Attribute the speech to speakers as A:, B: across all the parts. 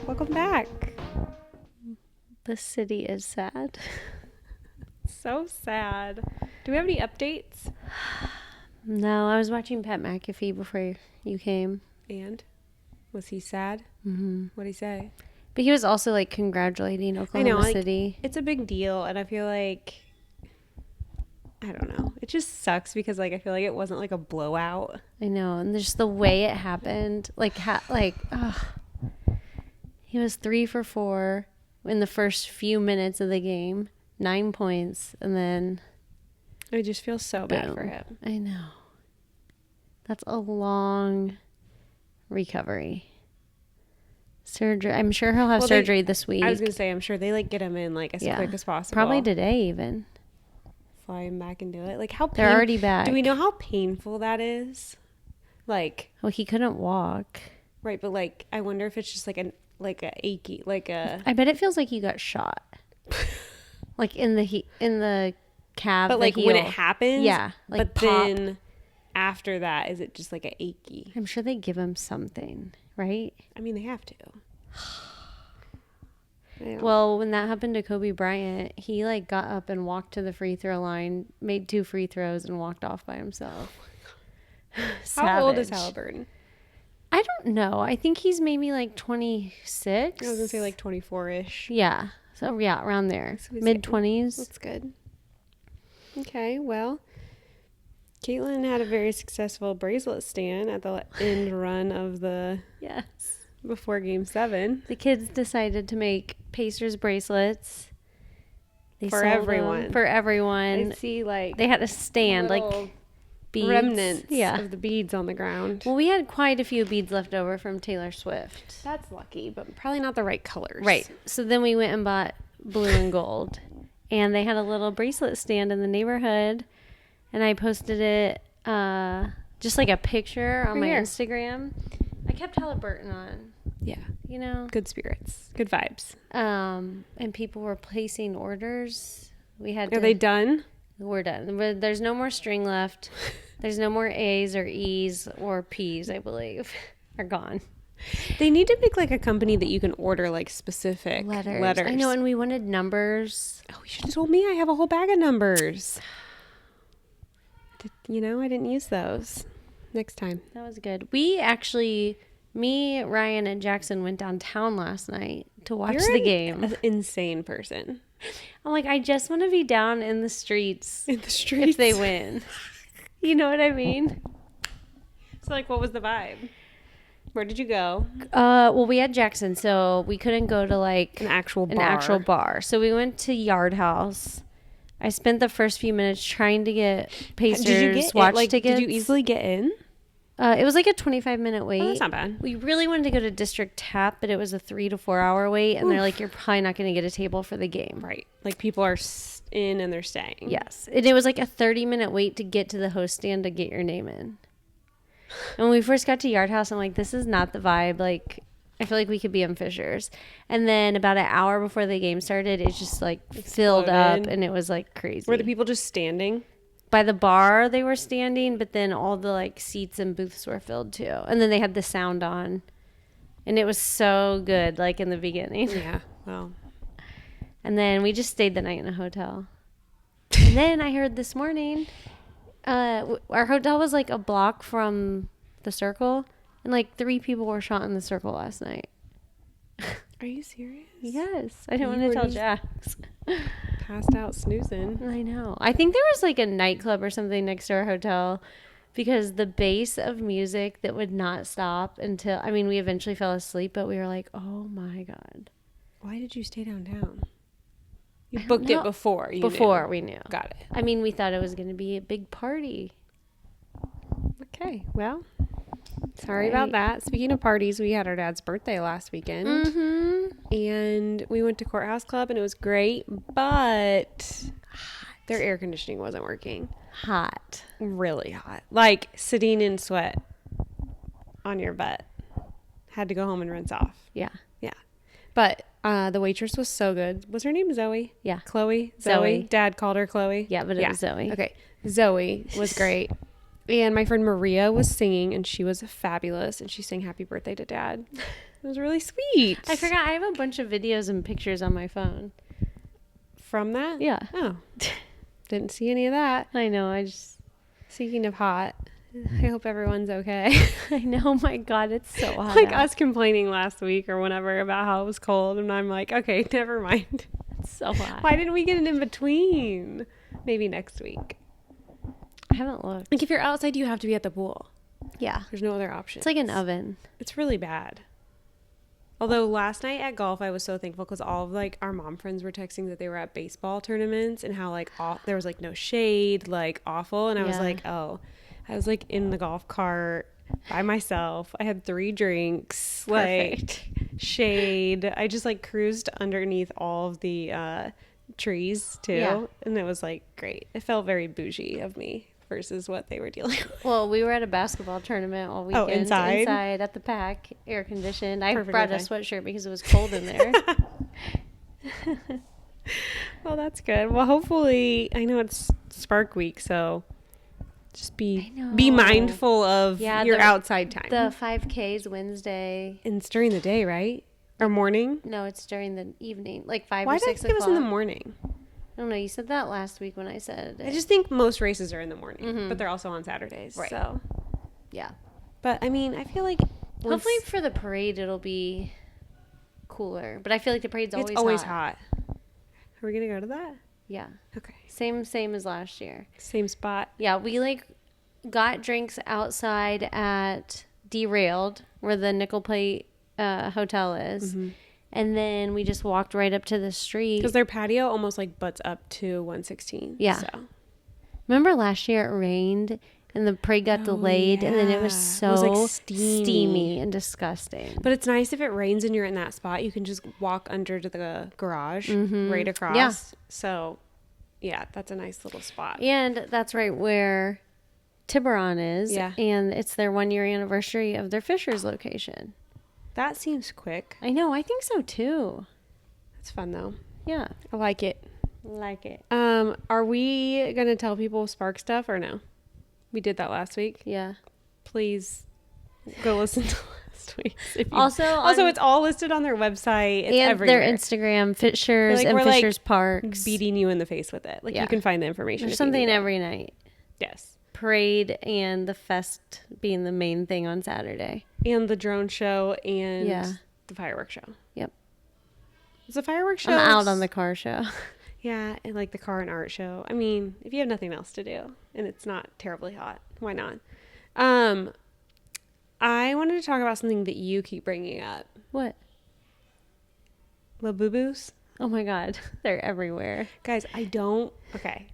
A: Welcome back.
B: The city is sad.
A: So sad. Do we have any updates?
B: No, I was watching Pat McAfee before you came.
A: And? Was he sad?
B: Mm-hmm.
A: What'd he say?
B: But he was also like congratulating Oklahoma City.
A: It's a big deal, and I feel like, I don't know. It just sucks because like I feel like it wasn't like a blowout.
B: I know, and just the way it happened, he was 3 for 4 in the first few minutes of the game, 9 points, and then
A: I just feel so bad for him.
B: I know. That's a long recovery. Surgery. I'm sure he'll have surgery this week.
A: I was gonna say, I'm sure they like get him in like as quick as possible.
B: Probably today even.
A: Fly him back and do it. Like how
B: they're already back.
A: Do we know how painful that is? Like,
B: well, he couldn't walk.
A: Right, but like I wonder if it's just like a achy, like a.
B: I bet it feels like he got shot. Like in the calf.
A: But like
B: heel.
A: when it happens,
B: yeah. Like
A: but then after that, is it just like a achy?
B: I'm sure they give him something, right?
A: I mean, they have to.
B: Well, when that happened to Kobe Bryant, he like got up and walked to the free throw line, made 2 free throws, and walked off by himself.
A: How old is Halliburton?
B: I don't know. I think he's maybe like 26.
A: I was gonna say like 24-ish.
B: Yeah. So yeah, around there. So mid-20s.
A: That's good. Okay, well, Caitlin had a very successful bracelet stand at the end run of the before Game 7.
B: The kids decided to make Pacers bracelets.
A: For everyone.
B: For everyone.
A: I see like
B: they had a stand like beads.
A: Remnants of the beads on the ground.
B: Well, we had quite a few beads left over from Taylor Swift.
A: That's lucky, but probably not the right colors.
B: Right. So then we went and bought blue and gold. And they had a little bracelet stand in the neighborhood. And I posted it, just like a picture on my Instagram. I kept Halliburton on.
A: Yeah.
B: You know?
A: Good spirits. Good vibes.
B: And people were placing orders. Are
A: they done?
B: We're done. There's no more string left. There's no more A's or E's or P's, I believe, are gone.
A: They need to make like a company that you can order like specific letters.
B: I know, and we wanted numbers.
A: Oh, you should have told me. I have a whole bag of numbers. I didn't use those. Next time.
B: That was good. We actually, me, Ryan, and Jackson went downtown last night to watch the game.
A: An insane person.
B: I'm like, I just want to be down in the streets.
A: In the streets?
B: If they win. You know what I mean?
A: So, like, what was the vibe? Where did you go?
B: Well, we had Jackson, so we couldn't go to, like...
A: An actual bar.
B: So we went to Yard House. I spent the first few minutes trying to get Pacers watch tickets.
A: Did you easily get in?
B: It was like a 25-minute wait.
A: Oh, that's not bad.
B: We really wanted to go to District Tap, but it was a 3 to 4 hour wait, and they're like, you're probably not going to get a table for the game.
A: Right. Like, people are in and they're staying.
B: Yes. And it was like a 30-minute wait to get to the host stand to get your name in. And when we first got to Yard House, I'm like, this is not the vibe. Like, I feel like we could be in Fishers. And then about an hour before the game started, it just like filled up, and it was like crazy.
A: Were the people just standing?
B: By the bar, they were standing, but then all the like seats and booths were filled too. And then they had the sound on, and it was so good, like in the beginning.
A: Yeah, well.
B: And then we just stayed the night in a hotel. And then I heard this morning, our hotel was like a block from the Circle, and like 3 people were shot in the Circle last night.
A: Are you serious?
B: Yes. I didn't want to tell Jax.
A: Passed out snoozing.
B: I know. I think there was like a nightclub or something next to our hotel, because the bass of music that would not stop until, I mean, we eventually fell asleep, but we were like, oh my God.
A: Why did you stay downtown? You booked it before.
B: We knew.
A: Got it.
B: I mean, we thought it was going to be a big party.
A: Okay. Well, sorry about that. Speaking of parties, we had our dad's birthday last weekend.
B: Mm-hmm.
A: And we went to Courthouse Club, and it was great, but their air conditioning wasn't working.
B: Hot.
A: Really hot. Like sitting in sweat on your butt. Had to go home and rinse off.
B: Yeah.
A: Yeah. But the waitress was so good. Was her name Zoe?
B: Yeah.
A: Chloe?
B: Zoe.
A: Dad called her Chloe?
B: Yeah, but it was Zoe.
A: Okay. Zoe was great. And my friend Maria was singing, and she was fabulous. And she sang Happy Birthday to Dad. It was really sweet.
B: I forgot. I have a bunch of videos and pictures on my phone.
A: From that?
B: Yeah.
A: Oh. Didn't see any of that.
B: I know.
A: Speaking of hot, I hope everyone's okay.
B: I know. My God, it's so hot.
A: Like
B: out.
A: us complaining last week or whenever about how it was cold. And I'm like, okay, never mind.
B: It's so hot.
A: Why didn't we get an in between? Maybe next week.
B: I haven't looked.
A: Like if you're outside, you have to be at the pool.
B: Yeah.
A: There's no other option.
B: It's like an oven.
A: It's really bad. Although last night at golf, I was so thankful because all of like our mom friends were texting that they were at baseball tournaments and how like there was like no shade, like awful. And I was like, oh, I was like in the golf cart by myself. I had 3 drinks, like shade. I just like cruised underneath all of the trees too. Yeah. And it was like great. It felt very bougie of me versus what they were dealing with.
B: Well, we were at a basketball tournament all weekend.
A: Oh, inside
B: at the Pack, air conditioned. I
A: Perfectly
B: brought a sweatshirt because it was cold in there.
A: Well, that's good. Well, hopefully, I know it's Spark Week, so just be mindful of your outside time.
B: The 5K is Wednesday.
A: And it's during the day, right? Or morning?
B: No, it's during the evening, like 5
A: Why
B: or 6 o'clock.
A: Why did you give us in the morning?
B: I don't know. You said that last week when I said it.
A: I just think most races are in the morning, but they're also on Saturdays.
B: Right.
A: So,
B: yeah.
A: But, I mean, I feel like...
B: Hopefully for the parade, it'll be cooler. But I feel like the parade's
A: always hot. Are we going to go to that?
B: Yeah.
A: Okay.
B: Same as last year.
A: Same spot.
B: Yeah, we, like, got drinks outside at Derailed, where the Nickel Plate hotel is. Mm-hmm. And then we just walked right up to the street.
A: Because their patio almost like butts up to 116.
B: Yeah. So. Remember last year it rained and the parade got delayed and then it was so like steamy and disgusting.
A: But it's nice if it rains and you're in that spot, you can just walk under to the garage right across. Yeah. So, yeah, that's a nice little spot.
B: And that's right where Tiburon is. Yeah. And it's their 1-year anniversary of their Fishers location.
A: That seems quick.
B: I know. I think so, too.
A: It's fun, though.
B: Yeah.
A: I like it.
B: Like it.
A: Are we going to tell people Spark stuff or no? We did that last week.
B: Yeah.
A: Please go listen to last week.
B: Also,
A: it's all listed on their website. It's
B: and
A: everywhere.
B: Their Instagram, Fishers and Fishers Parks.
A: Beating you in the face with it. Like, you can find the information.
B: There's something every night.
A: Yes.
B: Parade and the fest being the main thing on Saturday.
A: And the drone show and the fireworks show.
B: Yep.
A: It's a fireworks show.
B: I'm out on the car show.
A: Yeah, and like the car and art show. I mean, if you have nothing else to do and it's not terribly hot, why not? I wanted to talk about something that you keep bringing up.
B: What?
A: Labubus.
B: Oh my God. They're everywhere.
A: Guys, okay.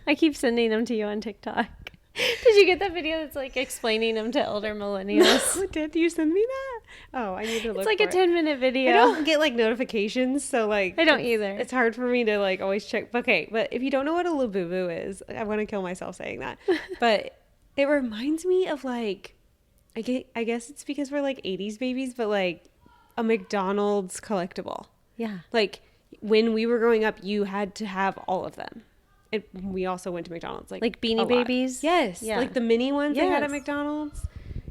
B: I keep sending them to you on TikTok. Did you get that video that's like explaining them to elder millennials?
A: No, did you send me that? Oh, I need to look.
B: It's like a 10-minute video.
A: I don't get like notifications, so like
B: I don't either.
A: It's hard for me to like always check. Okay, but if you don't know what a Labubu is, I want to kill myself saying that. But it reminds me of like I guess it's because we're like 80s babies, but like a McDonald's collectible.
B: Yeah.
A: Like when we were growing up, you had to have all of them. And we also went to McDonald's. Like
B: Beanie Babies?
A: Yes. Yeah. Like the mini ones they had at McDonald's.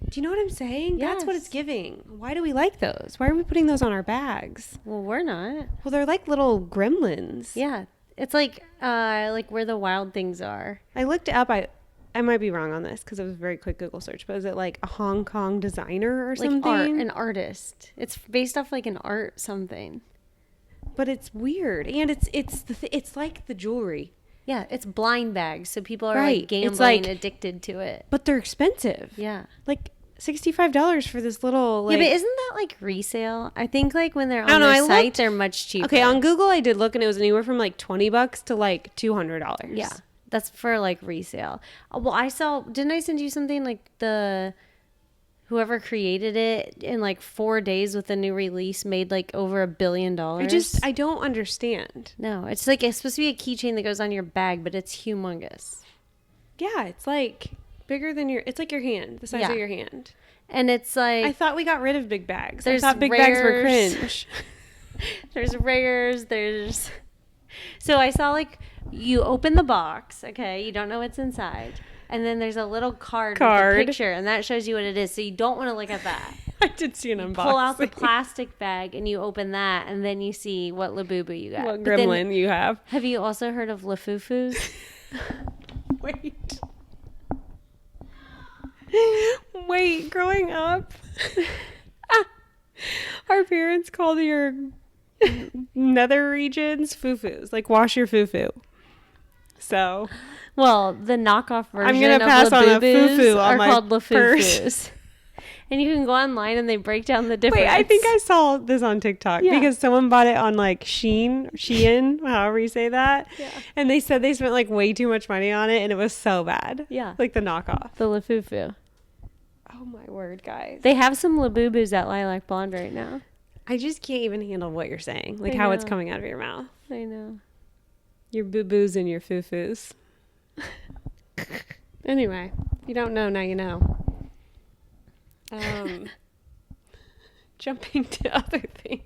A: Do you know what I'm saying?
B: Yes.
A: That's what it's giving. Why do we like those? Why are we putting those on our bags?
B: Well, we're not.
A: Well, they're like little gremlins.
B: Yeah. It's like where the wild things are.
A: I looked it up. I might be wrong on this because it was a very quick Google search, but is it like a Hong Kong designer or something?
B: An artist. It's based off like an art something.
A: But it's weird. And it's like the jewelry.
B: Yeah, it's blind bags, so people are like gambling, addicted to it.
A: But they're expensive.
B: Yeah.
A: Like $65 for this little
B: Yeah, but isn't that like resale? I think like when they're on their site, they're much cheaper.
A: Okay, on Google I did look and it was anywhere from like $20 to like $200.
B: Yeah. That's for like resale. Well, didn't I send you something like whoever created it in like 4 days with a new release made like over $1 billion.
A: I don't understand.
B: No, it's supposed to be a keychain that goes on your bag, but it's humongous.
A: Yeah, it's like bigger than it's like your hand, the size of your hand.
B: And it's like,
A: I thought we got rid of big bags. I thought big bags were cringe.
B: There's rares, so I saw like you open the box, okay, you don't know what's inside. And then there's a little card with a picture, and that shows you what it is. So you don't want to look at that.
A: I did see an unboxing.
B: Pull out the plastic bag, and you open that, and then you see what Labubu you got.
A: What gremlin you have.
B: Have you also heard of Lafufus?
A: Wait, growing up, our parents called your nether regions fufus, like wash your fufu. So,
B: well, the knockoff version
A: I'm gonna pass
B: of
A: on a
B: Labubus
A: fufu on
B: are
A: my
B: called
A: purse.
B: Lafufus. And you can go online and they break down the difference.
A: Wait, I think I saw this on TikTok because someone bought it on like Shein, however you say that. Yeah. And they said they spent like way too much money on it and it was so bad.
B: Yeah.
A: Like the knockoff.
B: The Lafufu.
A: Oh my word, guys.
B: They have some Labubus at Lilac Blonde right now.
A: I just can't even handle what you're saying. Like how it's coming out of your mouth.
B: I know.
A: Your boo-boos and your foo-foos. Anyway, if you don't know, now you know. Jumping to other things.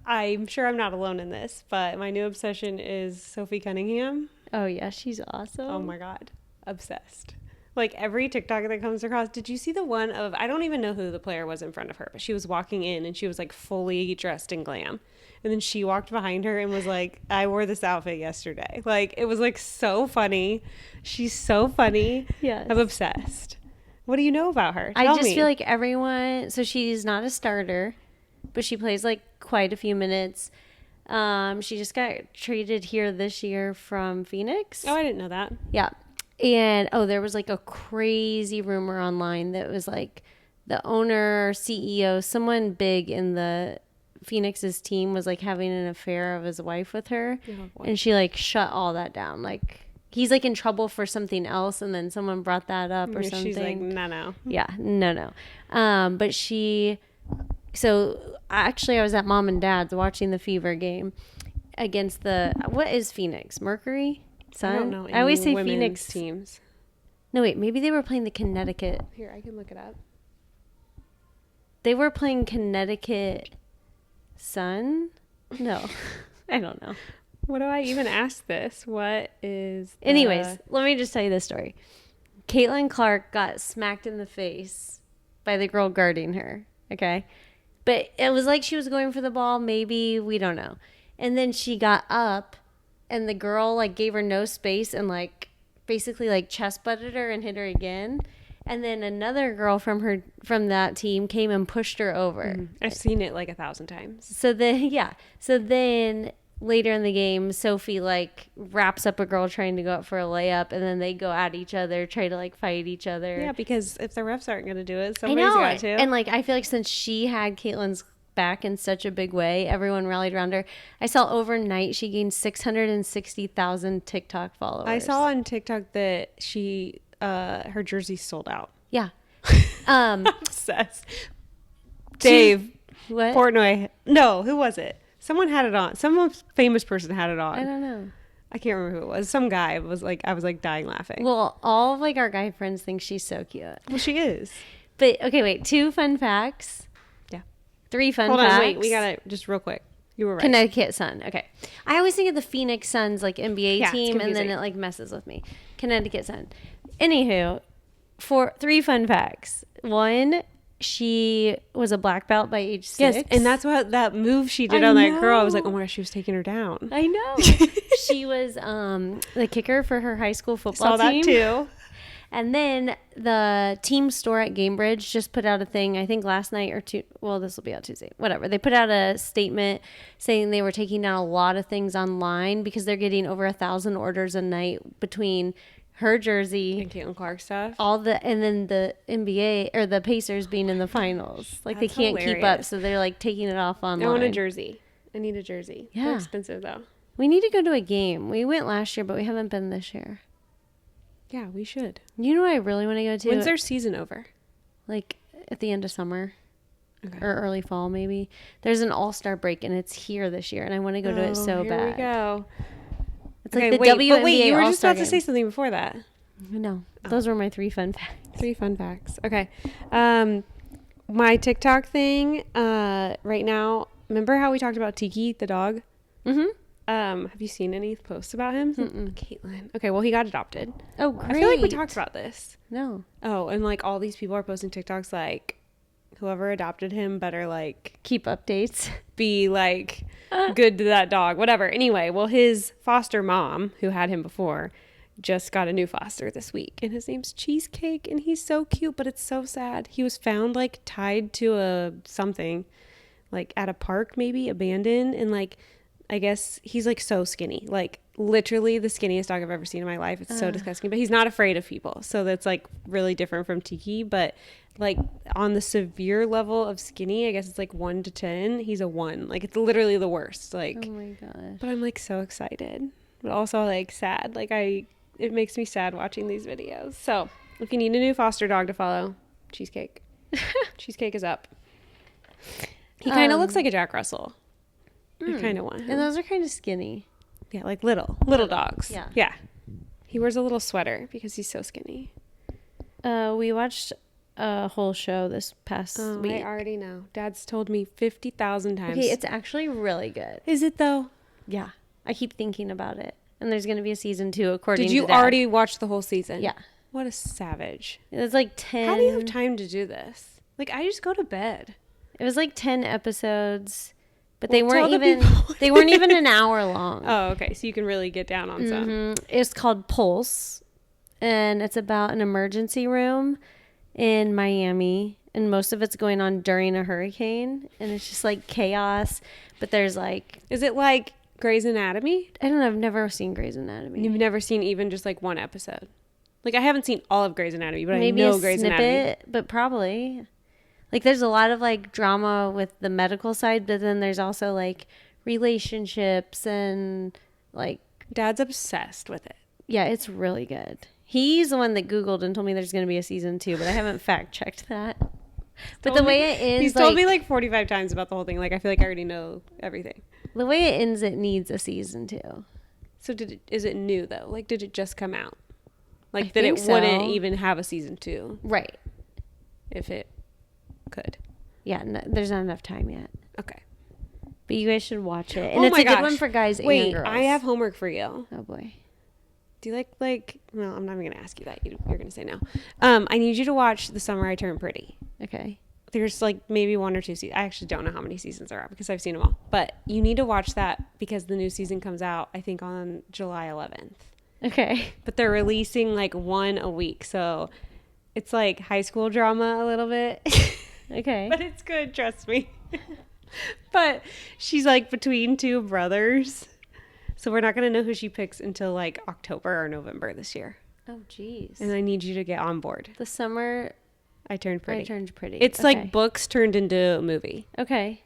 A: I'm sure I'm not alone in this, but my new obsession is Sophie Cunningham.
B: Oh yeah, she's awesome.
A: Oh my God. Obsessed. Like every TikTok that comes across, did you see the one of, I don't even know who the player was in front of her, but she was walking in and she was like fully dressed in glam. And then she walked behind her and was like, I wore this outfit yesterday. Like, it was like so funny. She's so funny.
B: Yes.
A: I'm obsessed. What do you know about her?
B: I just feel like everyone, so she's not a starter, but she plays like quite a few minutes. She just got traded here this year from Phoenix.
A: Oh, I didn't know that.
B: Yeah. And, there was like a crazy rumor online that was like the owner, CEO, someone big in the Phoenix's team was like having an affair of his wife with her. Oh, and she like shut all that down. Like he's like in trouble for something else. And then someone brought that up or something.
A: She's like, no.
B: Yeah, no. But so actually I was at Mom and Dad's watching the Fever game against what is Phoenix? Mercury? Sun?
A: I don't know.
B: I always say Phoenix
A: teams.
B: No, wait, maybe they were playing the Connecticut.
A: Here, I can look it up.
B: They were playing Connecticut Sun? No, I don't know.
A: What do I even ask this? What is
B: Anyways, let me just tell you this story. Caitlin Clark got smacked in the face by the girl guarding her, okay? But it was like she was going for the ball, maybe, we don't know. And then she got up, and the girl, like, gave her no space and, like, basically, like, chest butted her and hit her again. And then another girl from that team came and pushed her over.
A: Mm-hmm. I've seen it like 1,000 times.
B: So then later in the game, Sophie like wraps up a girl trying to go up for a layup, and then they go at each other, try to like fight each other.
A: Yeah, because if the refs aren't going to do it, somebody's got to.
B: And like I feel like since she had Caitlin's back in such a big way, everyone rallied around her. I saw overnight she gained 660,000 TikTok followers.
A: I saw on TikTok that she her jersey sold out.
B: Yeah.
A: Obsessed. Dave.
B: What?
A: Portnoy. No, who was it? Someone had it on. Some famous person had it on.
B: I don't know.
A: I can't remember who it was. Some guy was like, I was like dying laughing.
B: Well, all of like our guy friends think she's so cute.
A: Well, she is.
B: But okay, wait. 2 fun facts.
A: Yeah.
B: 3 fun
A: facts.
B: Hold
A: on, wait. We got to just real quick. You were right.
B: Connecticut Sun. Okay. I always think of the Phoenix Suns like NBA team, and then it like messes with me. Connecticut Sun. Anywho, 3 fun facts. 1, she was a black belt by age 6.
A: Yes, and that's what that move she did on that girl. I was like, oh my gosh, she was taking her down.
B: I know. She was the kicker for her high school football
A: Saw
B: team.
A: that too.
B: And then the team store at Gamebridge just put out a thing, I think last night or this will be out Tuesday, whatever. They put out a statement saying they were taking down a lot of things online because they're getting over 1,000 orders a night between her jersey
A: and Caitlin Clark stuff,
B: and then the NBA or the Pacers being in the finals. Like that's they can't keep up, so they're like taking it off online.
A: I want a jersey. I need a jersey.
B: Yeah,
A: they're expensive though.
B: We need to go to a game. We went last year, but we haven't been this year.
A: Yeah, we should.
B: You know what I really want to go to?
A: When's their season over?
B: Like at the end of summer. Okay. Or early fall, maybe. There's an all-star break, and it's here this year, and I want to go to it so bad.
A: Here we go.
B: It's like the WNBA
A: wait, you were just about
B: game.
A: to say something before that.
B: No, those were my 3 fun facts.
A: 3 fun facts. Okay. My TikTok thing right now, remember how we talked about Tiki, the dog?
B: Mm-hmm.
A: Have you seen any posts about him? Caitlin. Okay, well, he got adopted.
B: Oh, great.
A: I feel like we talked about this.
B: No.
A: Oh, and like all these people are posting TikToks like whoever adopted him better like
B: Keep updates.
A: be like good to that dog, whatever. Anyway, well, his foster mom, who had him before, just got a new foster this week, and his name's Cheesecake, and he's so cute, but it's so sad. He was found like tied to a something, like at a park, maybe abandoned, and like I guess he's like so skinny, like literally the skinniest dog I've ever seen in my life. It's so disgusting, but he's not afraid of people, so that's like really different from Tiki. But like on the severe level of skinny, I guess it's like 1 to 10. He's a 1. Like it's literally the worst. Like,
B: Oh my gosh.
A: but I'm like so excited, but also like sad. Like it makes me sad watching these videos. So if you need a new foster dog to follow, Cheesecake. Cheesecake is up. He kind of looks like a Jack Russell. I kind of want him.
B: And those are kind of skinny.
A: Yeah, like little dogs.
B: Yeah.
A: Yeah. He wears a little sweater because he's so skinny.
B: We watched a whole show this past week.
A: I already know. Dad's told me 50,000 times.
B: Okay, it's actually really good.
A: Is it though?
B: Yeah. I keep thinking about it. And there's going to be a season 2 according to
A: Did you
B: Dad.
A: already watch the whole season?
B: Yeah.
A: What a savage.
B: It was like 10.
A: How do you have time to do this? Like I just go to bed.
B: It was like 10 episodes, but
A: Well, tell the
B: they weren't even an hour long.
A: Oh, okay. So you can really get down on some.
B: It's called Pulse, and it's about an emergency room in Miami, and most of it's going on during a hurricane, and it's just like chaos. But there's like,
A: Is it like Grey's Anatomy?
B: I don't know, I've never seen Grey's Anatomy.
A: You've never seen even just like one episode? Like I haven't seen all of Grey's Anatomy, but
B: Maybe
A: I know
B: a
A: Grey's
B: snippet,
A: Anatomy.
B: but probably. Like there's a lot of like drama with the medical side, but then there's also like relationships and like,
A: Dad's obsessed with it.
B: yeah, it's really good. He's the one that Googled and told me there's going to be a season 2, but I haven't fact checked that. But the way it ends,
A: He's told me like 45 times about the whole thing. Like I feel like I already know everything.
B: the way it ends, it needs a season 2.
A: So is it new though? Like did it just come out? Like
B: I
A: that it
B: think so.
A: wouldn't even have a season 2
B: Right.
A: if it could.
B: Yeah, no, there's not enough time yet.
A: Okay.
B: But you guys should watch it. And
A: Oh
B: it's
A: my
B: a good
A: gosh.
B: one for guys
A: Wait,
B: and girls.
A: I have homework for you.
B: Oh boy.
A: Do you like no, I'm not even going to ask you that. You're going to say no. I need you to watch The Summer I Turned Pretty.
B: Okay.
A: There's like maybe 1 or 2 seasons. I actually don't know how many seasons there are because I've seen them all. But you need to watch that because the new season comes out, I think, on July 11th.
B: Okay.
A: But they're releasing like one a week. So it's like high school drama a little bit.
B: Okay.
A: But it's good, trust me. But she's like between 2 brothers. So we're not going to know who she picks until like October or November this year.
B: Oh jeez.
A: And I need you to get on board.
B: The Summer
A: I Turned Pretty.
B: I Turned Pretty.
A: It's
B: okay.
A: like books turned into a movie.
B: Okay.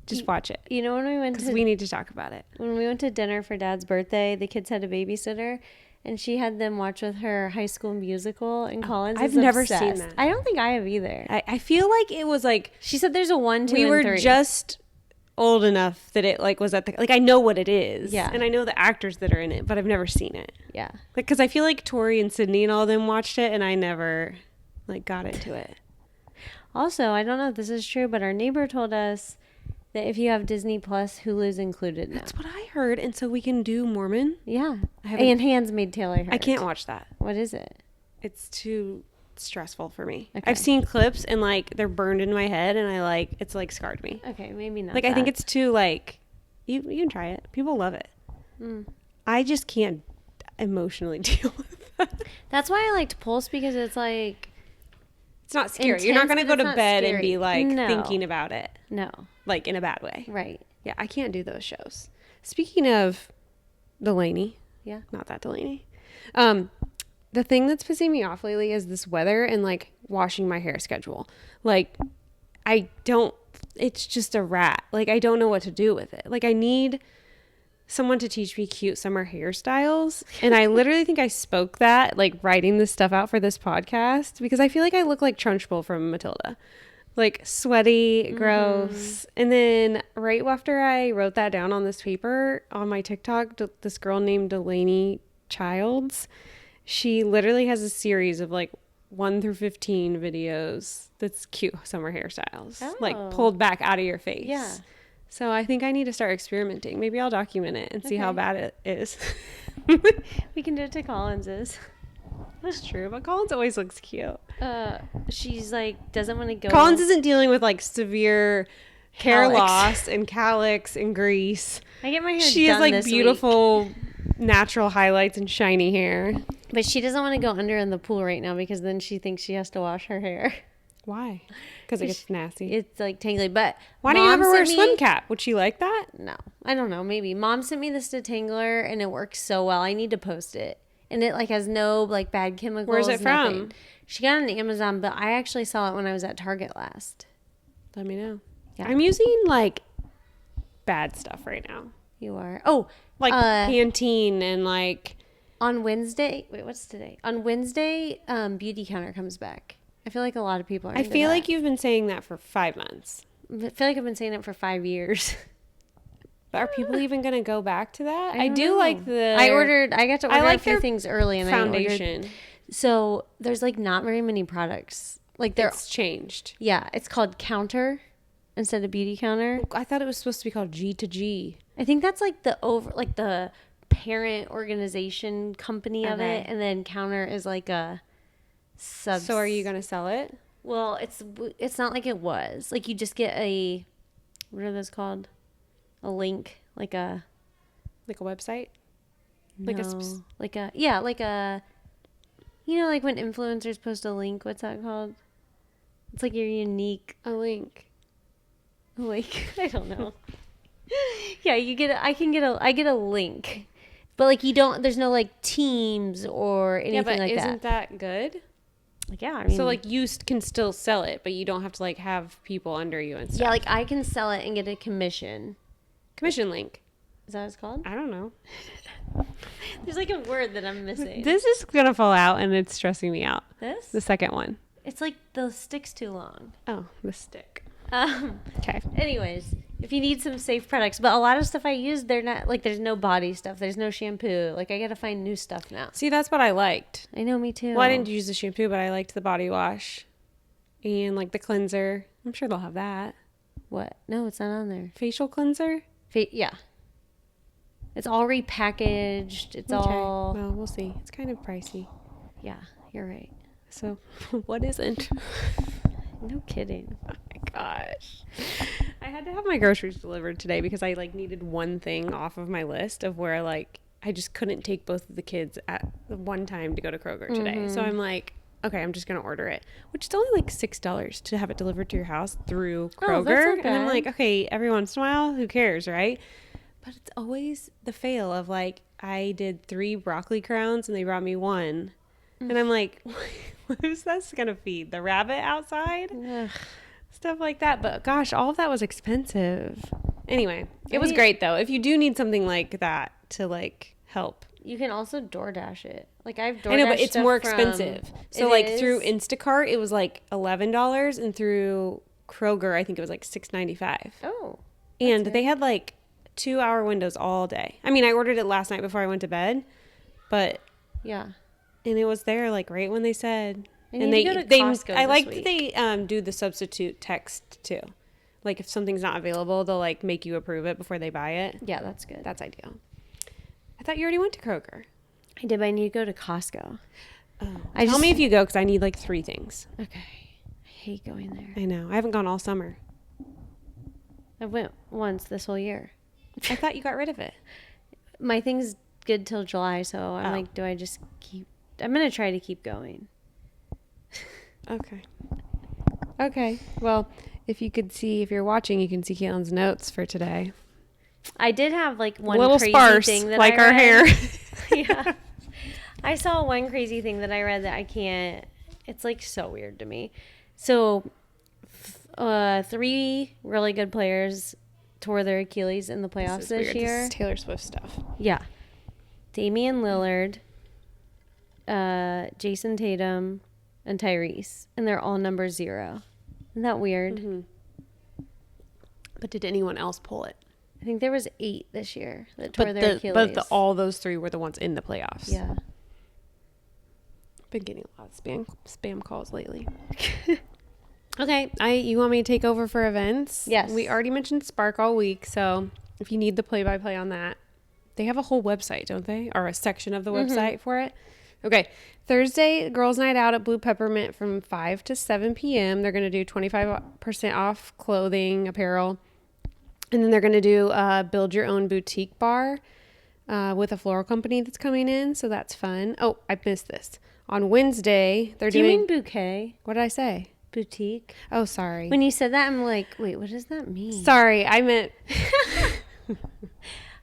A: Just watch it.
B: You know when we went
A: Because
B: to
A: we need to talk about it.
B: when we went to dinner for Dad's birthday, the kids had a babysitter, and she had them watch with her High School Musical, and Collins
A: I've
B: is
A: never
B: obsessed.
A: seen that.
B: I don't think I have either.
A: I feel like it was like
B: She said there's a 1, 2,
A: we
B: and
A: were
B: 3.
A: just old enough that it like was at the like I know what it is.
B: Yeah.
A: And I know the actors that are in it, but I've never seen it.
B: Yeah.
A: Like because I feel like Tori and Sydney and all of them watched it, and I never like got into it.
B: Also, I don't know if this is true, but our neighbor told us that if you have Disney Plus, Hulu's included now.
A: That's what I heard, and so we can do Mormon.
B: Yeah.
A: I haven't-
B: And Handmaid's Tale, I heard.
A: I can't watch that.
B: What is it?
A: It's too stressful for me.
B: Okay.
A: I've seen clips and like they're burned in my head, and I like it's like scarred me.
B: Okay, maybe not.
A: Like I think
B: that.
A: it's too like you can try it. People love it.
B: Mm.
A: I just can't emotionally deal with that.
B: That's why I liked Pulse, because it's like
A: It's not scary. You're not
B: intense,
A: going to
B: but
A: go to
B: it's not
A: bed and
B: scary.
A: be like
B: No.
A: thinking about it
B: no.
A: like in a bad way.
B: Right.
A: Yeah, I can't do those shows. Speaking of Delaney,
B: Yeah.
A: not that Delaney. The thing that's pissing me off lately is this weather and like washing my hair schedule. Like it's just a rat. Like I don't know what to do with it. Like I need someone to teach me cute summer hairstyles. And I literally think I spoke that like writing this stuff out for this podcast because I feel like I look like Trunchbull from Matilda. Like sweaty, gross. And then right after I wrote that down on this paper on my TikTok, this girl named Delaney Childs, she literally has a series of like 1 through 15 videos that's cute summer hairstyles, like
B: Oh.
A: pulled back out of your face.
B: Yeah.
A: So I think I need to start experimenting. Maybe I'll document it and see how bad it is.
B: We can do it to Collins's.
A: That's true, but Collins always looks cute.
B: She's like, doesn't want to go.
A: Collins isn't dealing with like severe hair
B: Calyx.
A: loss and calyx and grease.
B: I get my hair
A: She
B: done
A: has like
B: this
A: beautiful natural highlights and shiny hair.
B: But she doesn't want to go under in the pool right now because then she thinks she has to wash her hair.
A: Why? Because it gets nasty.
B: It's like tangly. But
A: why don't you have her wear a swim cap? Would she like that?
B: No, I don't know. Maybe Mom sent me this detangler and it works so well. I need to post it, and it like has no like bad chemicals.
A: Where's it from?
B: She got it on Amazon, but I actually saw it when I was at Target last.
A: Let me know.
B: Yeah.
A: I'm using like bad stuff right now.
B: You are. Oh,
A: like Pantene and like
B: on Wednesday. Wait, what's today? On Wednesday, Beauty Counter comes back. I feel like a lot of people are.
A: I feel like you've been saying that for 5 months.
B: I feel like I've been saying it for 5 years.
A: But are people even going to go back to that?
B: I
A: do
B: know.
A: like the.
B: I got to order
A: like
B: a few things early, and
A: foundation.
B: So there's like not very many products. Like
A: it's changed.
B: Yeah, it's called Counter instead of Beauty Counter.
A: I thought it was supposed to be called G2G.
B: I think that's like the parent organization company of it, and then Counter is like a sub.
A: So are you going to sell it?
B: Well, it's not like it was. Like you just get what are those called? A link, like a
A: website?
B: No, like a you know, like when influencers post a link, what's that called? It's like your unique
A: a link.
B: I don't know. Yeah, I get a link. But like there's no like teams or anything like that.
A: Yeah, but isn't that good?
B: Like, yeah, I mean,
A: so like you can still sell it, but you don't have to like have people under you and stuff.
B: Yeah, like I can sell it and get a commission.
A: Commission link.
B: Is that what it's called?
A: I don't know.
B: There's like a word that I'm missing.
A: This is gonna fall out and it's stressing me out.
B: This?
A: The second one.
B: It's like the stick's too long.
A: Oh, the stick.
B: Okay. Anyways, if you need some safe products, but a lot of stuff I use, they're not like there's no body stuff, there's no shampoo. Like I gotta find new stuff now.
A: See, that's what I liked.
B: I know, me too.
A: Well, I didn't use the shampoo, but I liked the body wash and like the cleanser. I'm sure they'll have that.
B: What? No, it's not on there.
A: Facial cleanser?
B: Yeah. It's all repackaged. It's all.
A: Well, we'll see. It's kind of pricey.
B: Yeah, you're right.
A: So, what isn't?
B: No kidding.
A: Oh my gosh. I had to have my groceries delivered today because I like needed one thing off of my list of where like I just couldn't take both of the kids at one time to go to Kroger today. Mm-hmm. So I'm like, okay, I'm just going to order it, which is only like $6 to have it delivered to your house through Kroger.
B: Oh, that's not bad.
A: And I'm like, okay, every once in a while, who cares, right? But it's always the fail of like, I did 3 broccoli crowns and they brought me 1. And I'm like, who's this going to feed? The rabbit outside?
B: Ugh.
A: Stuff like that. But gosh, all of that was expensive. Anyway, it was great though. If you do need something like that to like help.
B: You can also DoorDash it. Like I've DoorDashed.
A: I know, but it's more expensive. So like through Instacart, it was like $11, and through Kroger, I think it was like $6.95.
B: Oh.
A: And they had like 2-hour windows all day. I mean, I ordered it last night before I went to bed, but
B: yeah.
A: And it was there like right when they said.
B: And they go to Costco
A: I like
B: that
A: they do the substitute text too. Like if something's not available, they'll like make you approve it before they buy it.
B: Yeah, that's good.
A: That's ideal. I thought you already went to Kroger.
B: I did, but I need to go to Costco.
A: Oh. Tell me if you go because I need like 3 things.
B: Okay. I hate going there.
A: I know. I haven't gone all summer.
B: I went once this whole year.
A: I thought you got rid of it.
B: My thing's good till July, so I'm like, do I just keep... I'm going to try to keep going.
A: Okay. Well, if you're watching, you can see Caitlin's notes for today.
B: I did have like one
A: little
B: crazy
A: sparse,
B: thing that
A: like
B: I read.
A: our hair.
B: Yeah. I saw one crazy thing that I read that I can't... It's like so weird to me. So 3 really good players tore their Achilles in the playoffs this year.
A: This is Taylor Swift stuff.
B: Yeah. Damian Lillard, Jason Tatum, and Tyrese. And they're all number 0. Isn't that weird?
A: Mm-hmm. But did anyone else pull it?
B: I think there was 8 this year that tore their Achilles.
A: But all those 3 were the ones in the playoffs.
B: Yeah.
A: Been getting a lot of spam calls lately. Okay, you want me to take over for events?
B: Yes.
A: We already mentioned Spark all week, so if you need the play-by-play on that, they have a whole website, don't they? Or a section of the website for it. Okay, Thursday, girls' night out at Blue Peppermint from 5 to 7 p.m. They're going to do 25% off clothing, apparel. And then they're going to do build your own boutique bar with a floral company that's coming in. So that's fun. Oh, I missed this. On Wednesday, they're doing...
B: Do you mean bouquet?
A: What did I say?
B: Boutique.
A: Oh, sorry.
B: When you said that, I'm like, wait, what does that mean?
A: Sorry, I meant...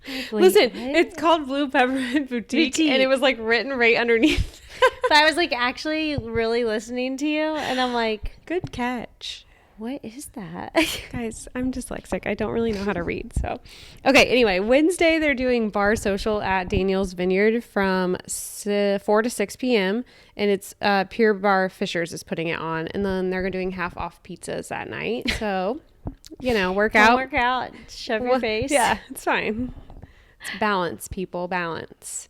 B: Wait,
A: Listen,
B: what?
A: it's called Blue Peppermint Boutique, and it was like written right underneath.
B: But I was like actually really listening to you, and I'm like,
A: Good catch.
B: what is that?
A: Guys, I'm dyslexic. I don't really know how to read. So, okay. Anyway, Wednesday they're doing bar social at Daniel's Vineyard from 4 to 6 p.m. and it's Pure Bar Fishers is putting it on, and then they're doing half off pizzas that night. So, work out.
B: Work out. Shove your face.
A: Yeah, it's fine. It's balance, people. Balance.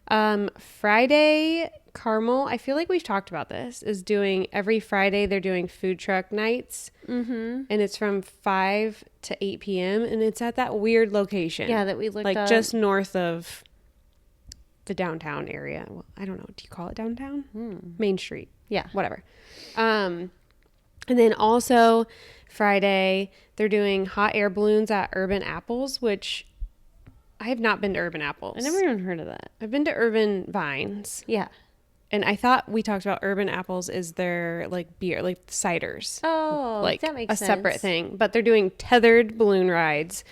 A: Friday, Carmel, I feel like we've talked about this, is doing every Friday they're doing food truck nights. Mm-hmm. And it's from 5 to 8 p.m. and it's at that weird location.
B: Yeah, that we looked up.
A: Just north of the downtown area. Well, I don't know. Do you call it downtown? Main Street.
B: Yeah.
A: Whatever. And then also Friday, they're doing hot air balloons at Urban Apples, which I have not been to Urban Apples.
B: I never even heard of that.
A: I've been to Urban Vines.
B: Yeah.
A: And I thought we talked about Urban Apples is their like beer, like ciders.
B: Oh,
A: like
B: that makes
A: a
B: sense.
A: separate thing. But they're doing tethered balloon rides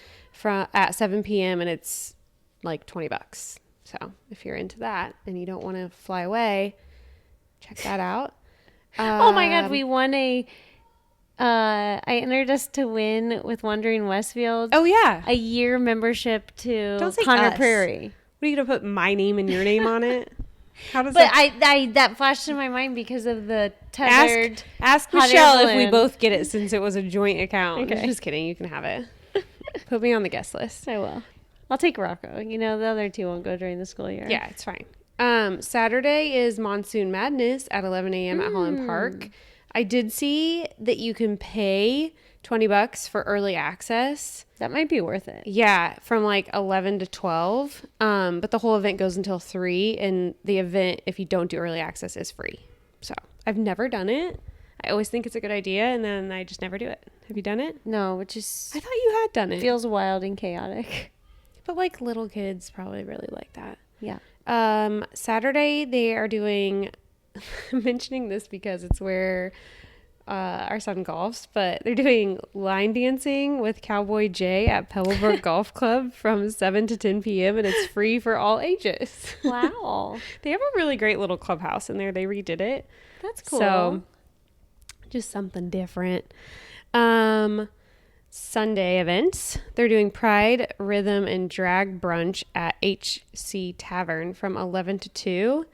A: at 7 p.m. and it's like $20. So if you're into that and you don't want to fly away, check that out.
B: Oh my God, we won I entered us to win with Wandering Westfield.
A: Oh yeah,
B: a year membership to
A: Don't say
B: Conner
A: us.
B: Prairie.
A: What are you gonna put my name and your name on it? How does
B: But
A: that?
B: that flashed in my mind because of the tethered.
A: Ask
B: hot air
A: Michelle if we
B: balloon.
A: both get it since it was a joint account.
B: Okay.
A: Just kidding. You can have it. Put me on the guest list.
B: I will. I'll take Rocco. The other two won't go during the school year.
A: Yeah, it's fine. Saturday is Monsoon Madness at 11 a.m. at Holland Park. I did see that you can pay $20 for early access.
B: That might be worth it.
A: Yeah, from like 11 to 12. But the whole event goes until 3, and the event, if you don't do early access, is free. So I've never done it. I always think it's a good idea, and then I just never do it. Have you done it?
B: No, which is
A: I thought you had done it.
B: feels wild and chaotic.
A: But like little kids probably really like that.
B: Yeah.
A: Saturday they are doing I'm mentioning this because it's where our son golfs, but they're doing line dancing with Cowboy Jay at Pebblebrook Golf Club from 7 to 10 p.m. and it's free for all ages.
B: Wow.
A: They have a really great little clubhouse in there. They redid it.
B: That's cool.
A: So just something different. Sunday events. They're doing Pride, Rhythm, and Drag brunch at HC Tavern from 11 to 2.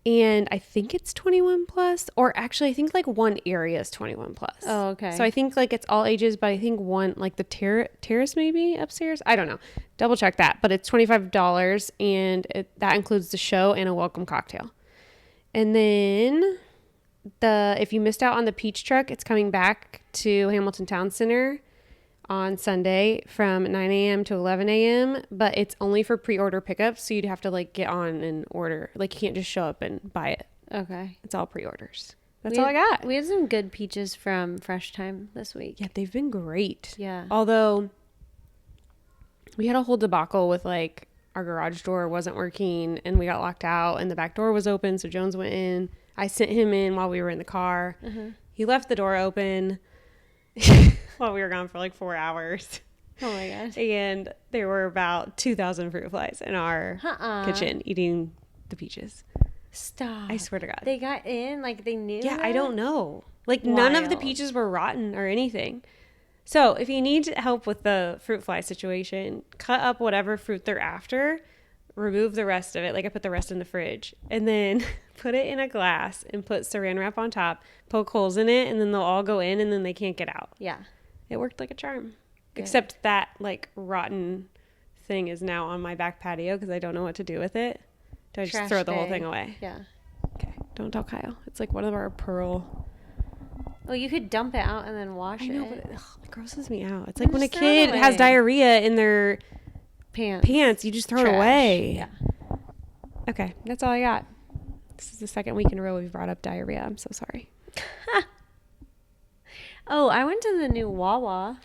A: And I think it's 21 plus, or actually I think like one area is 21 plus.
B: Oh, okay.
A: So I think like it's all ages, but I think one, like the terrace maybe upstairs. I don't know. Double check that. But it's $25 and that includes the show and a welcome cocktail. And then if you missed out on the Peach Truck, it's coming back to Hamilton Town Center on Sunday from 9 a.m. to 11 a.m. But it's only for pre-order pickups. So you'd have to like get on and order. Like you can't just show up and buy it.
B: Okay.
A: It's all pre-orders. That's all I got.
B: We had some good peaches from Fresh Time this week.
A: Yeah, they've been great.
B: Yeah.
A: Although we had a whole debacle with like our garage door wasn't working and we got locked out and the back door was open. So Jones went in. I sent him in while we were in the car. He left the door open while we were gone for like 4 hours.
B: Oh my gosh.
A: And there were about 2,000 fruit flies in our kitchen eating the peaches.
B: Stop.
A: I swear to God.
B: They got in, like they knew.
A: Yeah,
B: that?
A: I don't know. Like none of the
B: Wild.
A: peaches were rotten or anything. So if you need help with the fruit fly situation, cut up whatever fruit they're after, remove the rest of it. Like I put the rest in the fridge and then put it in a glass and put saran wrap on top, poke holes in it, and then they'll all go in and then they can't get out.
B: Yeah.
A: It worked like a charm.
B: Good.
A: Except that like rotten thing is now on my back patio because I don't know what to do with it. Do I just
B: Trash
A: throw the whole
B: day.
A: thing away?
B: Yeah.
A: Okay. Don't tell Kyle. It's like one of our pearl
B: Oh, you could dump it out and then wash
A: I know,
B: it.
A: but it grosses me out. It's like when a
B: Just throw it
A: kid has
B: away.
A: diarrhea in their
B: Pants.
A: you just throw it
B: Trash.
A: away.
B: Yeah.
A: Okay, that's all I got. This is the second week in a row we've brought up diarrhea. I'm so sorry.
B: Oh, I went to the new Wawa.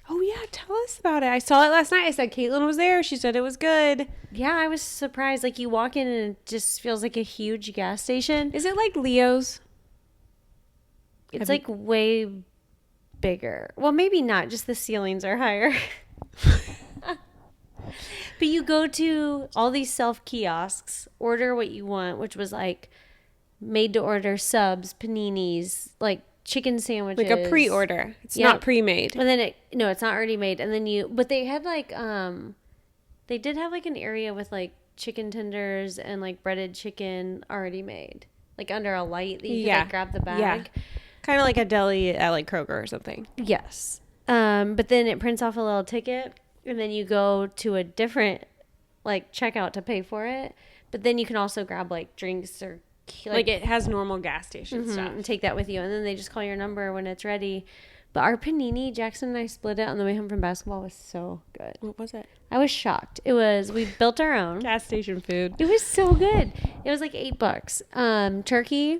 A: Oh, yeah. Tell us about it. I saw it last night. I said Caitlin was there. She said it was good.
B: Yeah, I was surprised. Like, you walk in and it just feels like a huge gas station.
A: Is it like Leo's?
B: It's like way bigger. Well, maybe not. Just the ceilings are higher. But you go to all these self kiosks, order what you want, which was like made to order subs, paninis, like chicken sandwiches.
A: Like a pre-order. It's
B: Yeah.
A: not pre-made.
B: And then it's not already made. And then but they had like, they did have like an area with like chicken tenders and like breaded chicken already made, like under a light that you could like grab the bag.
A: Yeah. Kind of like a deli at like Kroger or something.
B: Yes. But then it prints off a little ticket and then you go to a different like checkout to pay for it. But then you can also grab like drinks or
A: like it has normal gas station stuff.
B: and take that with you. And then they just call your number when it's ready. But our panini, Jackson and I split it on the way home from basketball, was so good.
A: What was it?
B: I was shocked. We built our own.
A: Gas station food.
B: It was so good. It was like $8. Turkey,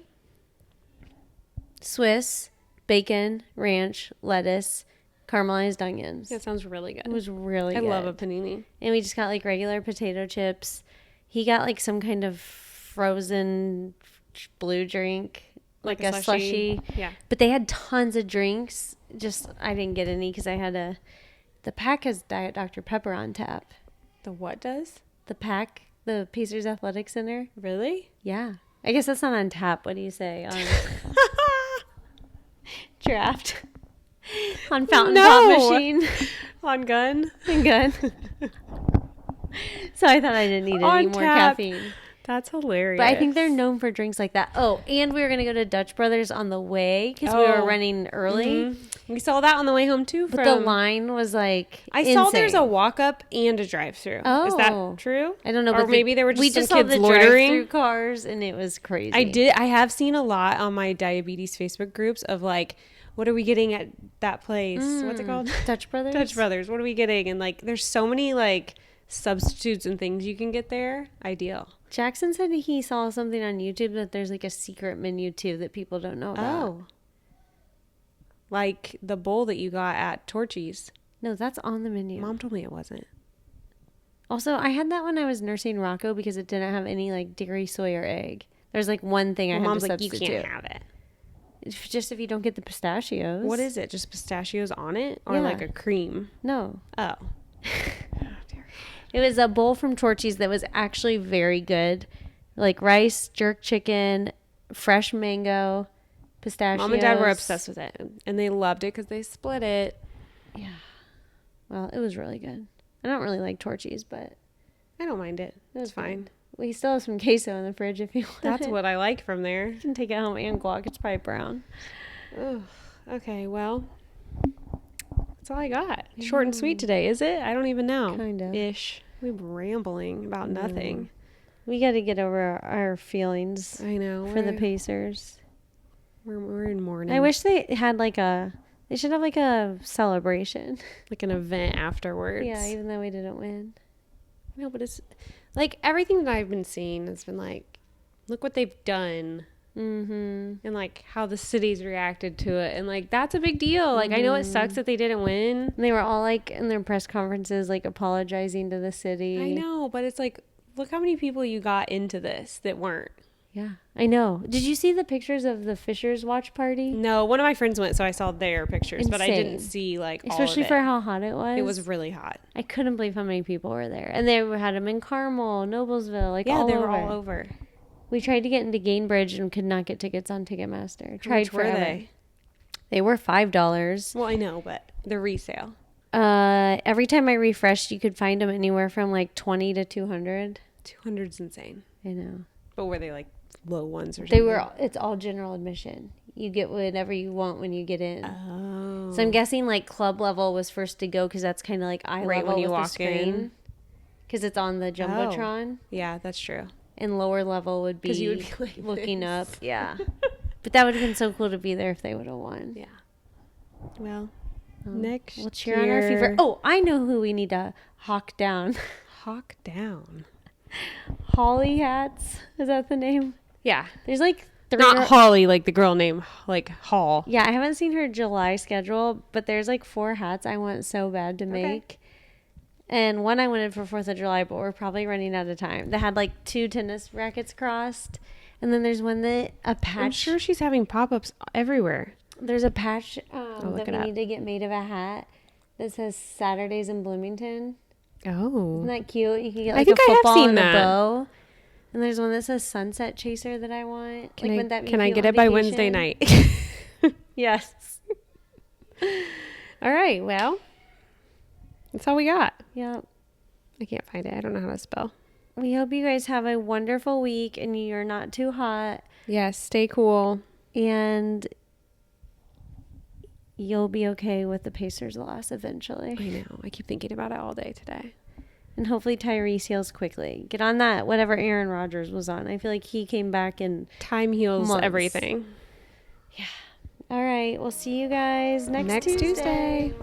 B: Swiss, bacon, ranch, lettuce, caramelized onions.
A: That sounds really good.
B: It was really
A: I
B: good.
A: love a panini.
B: And we just got like regular potato chips. He got like some kind of frozen blue drink, like a slushie.
A: Yeah.
B: But they had tons of drinks. Just I didn't get any because the pack has Diet Dr. Pepper on tap.
A: The what does?
B: The pack, the Pacers Athletic Center.
A: Really?
B: Yeah. I guess that's not on tap. What do you say? On draft. On fountain pop machine.
A: On gun.
B: Gun. So I thought I didn't need any
A: On
B: more
A: tap.
B: caffeine.
A: That's hilarious.
B: But I think they're known for drinks like that. Oh, and we were going to go to Dutch Brothers on the way because we were running early.
A: Mm-hmm. We saw that on the way home too.
B: But the line was like
A: I saw
B: insane.
A: there's a walk-up and a drive-through.
B: Oh.
A: Is that true?
B: I don't know.
A: Or
B: But
A: maybe there were just
B: we
A: some
B: just saw
A: kids
B: the
A: loitering.
B: drive-through cars and it was crazy.
A: I have seen a lot on my diabetes Facebook groups of like, what are we getting at that place? What's it called?
B: Dutch Brothers?
A: Dutch Brothers. What are we getting? And like, there's so many like substitutes and things you can get there. Ideal.
B: Jackson said he saw something on YouTube that there's like a secret menu too that people don't know about.
A: Oh. Like the bowl that you got at Torchy's.
B: No, that's on the menu.
A: Mom told me it wasn't.
B: Also, I had that when I was nursing Rocco because it didn't have any like dairy, soy, or egg. There's like one thing I had
A: Mom's
B: to
A: like, you
B: substitute.
A: can't have it.
B: Just if you don't get the pistachios.
A: What is it? Just pistachios on it? Or
B: Yeah.
A: like a cream?
B: No.
A: Oh.
B: It was a bowl from Torchy's that was actually very good. Like rice, jerk chicken, fresh mango, pistachios.
A: Mom and Dad were obsessed with it. And they loved it because they split it.
B: Yeah. Well, it was really good. I don't really like Torchy's, but
A: I don't mind it. It's fine.
B: we still have some queso in the fridge if you want.
A: That's what I like from there.
B: You can take it home and guac. It's probably brown.
A: Oh, okay, well, that's all I got. Short and sweet today, is it? I don't even know.
B: Kind of.
A: Ish. We're rambling about nothing.
B: We got to get over our feelings
A: I know.
B: for the Pacers.
A: We're in mourning.
B: I wish they had they should have like a celebration.
A: Like an event afterwards.
B: Yeah, even though we didn't win.
A: No, but it's like everything that I've been seeing has been like, look what they've done.
B: Mm-hmm.
A: And like how the city's reacted to it. And like, that's a big deal. Like, I know it sucks that they didn't win.
B: And they were all like in their press conferences, like apologizing to the city.
A: I know, but it's like, look how many people you got into this that weren't.
B: Yeah, I know. Did you see the pictures of the Fishers watch party?
A: No, one of my friends went, so I saw their pictures, but I didn't
B: Insane.
A: see like all
B: Especially
A: of it.
B: for how hot it was.
A: It was really hot.
B: I couldn't believe how many people were there. And they had them in Carmel, Noblesville, like
A: Yeah,
B: all
A: they
B: over.
A: were all over.
B: We tried to get into Gainbridge and could not get tickets on Ticketmaster.
A: How
B: Tried
A: much were
B: forever.
A: they?
B: They were $5.
A: Well, I know, but the resale.
B: Every time I refreshed, you could find them anywhere from like 20 to 200.
A: 200's insane.
B: I know.
A: But were they like low ones or
B: They
A: something?
B: were. It's all general admission. You get whatever you want when you get in.
A: Oh.
B: So I'm guessing like club level was first to go because that's kind of like eye
A: Right
B: level
A: when you
B: with the
A: walk in.
B: screen. Because it's on the jumbotron.
A: Yeah, that's true.
B: And lower level would be,
A: 'Cause you would be like
B: looking
A: this.
B: up. Yeah. But that would have been so cool to be there if they would have won.
A: Yeah. Well, next
B: we'll cheer on our fever. Oh, I know who we need to hawk down.
A: Hawk down.
B: Holly hats. Is that the name?
A: Yeah.
B: There's like 3.
A: Not Holly, like the girl name, like Hall.
B: Yeah, I haven't seen her July schedule, but there's like 4 hats I want so bad to make. And one I wanted for 4th of July, but we're probably running out of time. That had like 2 tennis rackets crossed. And then there's one that a patch.
A: I'm sure she's having pop-ups everywhere.
B: There's a patch that we need to get made of a hat that says Saturdays in Bloomington.
A: Oh.
B: Isn't that cute? You can get like
A: I think
B: a football
A: I have seen
B: and
A: that.
B: a bow. And there's one that says Sunset Chaser that I want.
A: Can
B: wouldn't that be
A: I
B: cute
A: get
B: on
A: it by
B: vacation?
A: Wednesday night?
B: Yes.
A: All right. Well, that's all we got.
B: Yep.
A: I can't find it. I don't know how to spell.
B: We hope you guys have a wonderful week and you're not too hot.
A: Yes. Stay cool.
B: And you'll be okay with the Pacers loss eventually.
A: I know. I keep thinking about it all day today.
B: And hopefully Tyrese heals quickly. Get on that, whatever Aaron Rodgers was on. I feel like he came back in
A: time heals
B: months.
A: Everything.
B: Yeah. All right. We'll see you guys next
A: Tuesday.